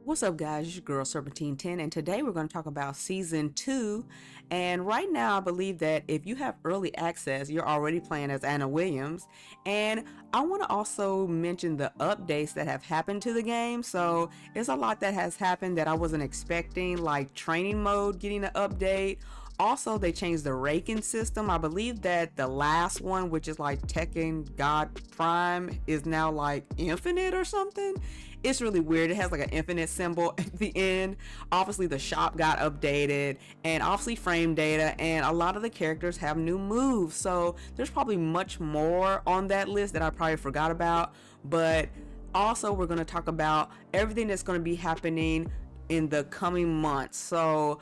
What's up, guys? It's your girl Serpentine10, and today we're going to talk about season 2. And right now, I believe that if you have early access, you're already playing as Anna Williams. And I want to also mention the updates that have happened to the game. So there's a lot that has happened that I wasn't expecting, like training mode getting an update. Also, they changed the raking system. I believe that the last one, which is like Tekken God Prime, is now like infinite or something. It's really weird. It has like an infinite symbol at the end. Obviously, the shop got updated, and obviously frame data, and a lot of the characters have new moves. So there's probably much more on that list that I probably forgot about. But also, we're going to talk about everything that's going to be happening in the coming months. So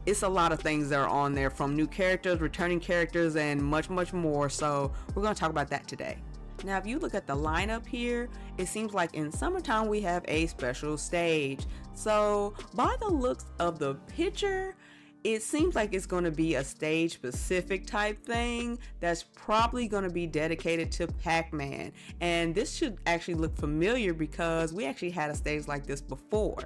it's a lot of things that are on there, from new characters, returning characters, and much more. So we're going to talk about that today. Now, if you look at the lineup here, it seems like in summertime we have a special stage. So by the looks of the picture, it seems like it's going to be a stage specific type thing that's probably going to be dedicated to Pac-Man. And this should actually look familiar because we actually had a stage like this before.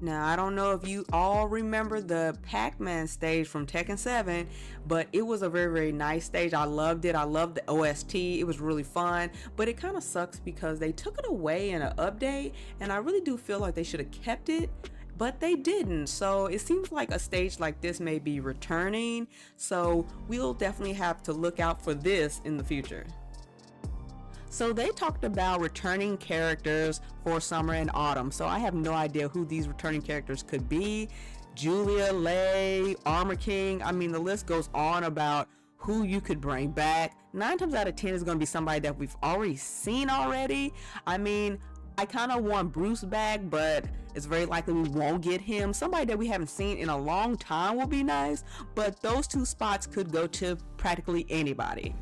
Now, I don't know if you all remember the Pac-Man stage from Tekken 7, but it was a very nice stage. I loved it. I loved the OST. It was really fun, but it kind of sucks because they took it away in an update, and I really do feel like they should have kept it, but they didn't. So it seems like a stage like this may be returning, so we'll definitely have to look out for this in the future. So they talked about returning characters for summer and autumn. So I have no idea who these returning characters could be. Julia, Lei, Armor King. I mean, the list goes on about who you could bring back. 9 times out of 10 is going to be somebody that we've already seen already. I mean, I kind of want Bruce back, but it's very likely we won't get him. Somebody that we haven't seen in a long time will be nice, but those 2 spots could go to practically anybody.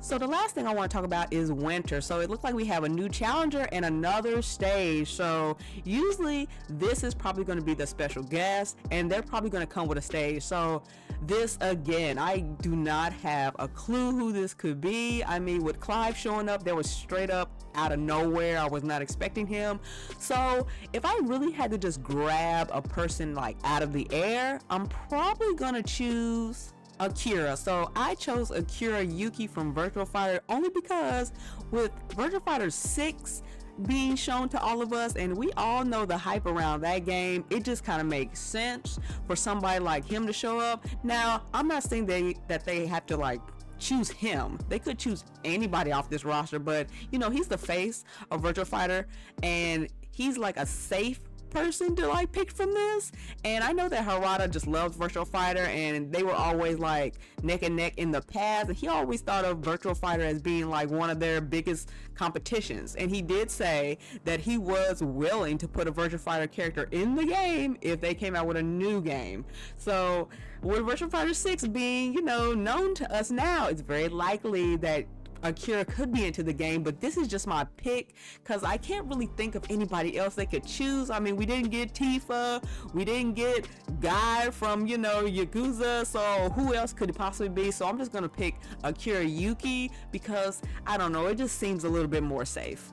So the last thing I want to talk about is winter. So it looks like we have a new challenger and another stage. So usually this is probably going to be the special guest, and they're probably going to come with a stage. So this, again, I do not have a clue who this could be. I mean, with Clive showing up, there was straight up out of nowhere. I was not expecting him. So if I really had to just grab a person like out of the air, I'm probably going to choose Akira. So I chose Akira Yuki from Virtual Fighter only because with Virtual Fighter 6 being shown to all of us, and we all know the hype around that game, it just kind of makes sense for somebody like him to show up. Now, I'm not saying that they have to like choose him. They could choose anybody off this roster, but you know, he's the face of Virtual Fighter, and he's like a safe person to like pick from this. And I know that Harada just loves Virtual Fighter, and they were always like neck and neck in the past, and he always thought of Virtual Fighter as being like one of their biggest competitions. And he did say that he was willing to put a Virtual Fighter character in the game if they came out with a new game. So with Virtual Fighter 6 being, you know, known to us now, it's very likely that Akira could be into the game, but this is just my pick because I can't really think of anybody else they could choose. I mean, we didn't get Tifa, we didn't get Guy from, you know, Yakuza, so who else could it possibly be? So I'm just gonna pick Akira Yuki because I don't know, it just seems a little bit more safe.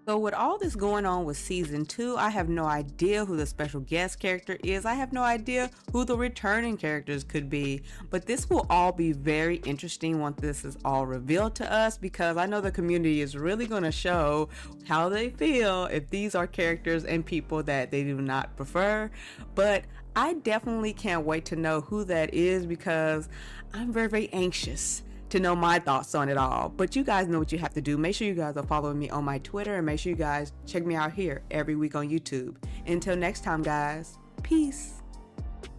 So with all this going on with season 2, I have no idea who the special guest character is. I have no idea who the returning characters could be. But this will all be very interesting once this is all revealed to us, because I know the community is really going to show how they feel if these are characters and people that they do not prefer. But I definitely can't wait to know who that is, because I'm very anxious to know my thoughts on it all. But you guys know what you have to do. Make sure you guys are following me on my Twitter, and make sure you guys check me out here every week on YouTube. Until next time, guys, peace.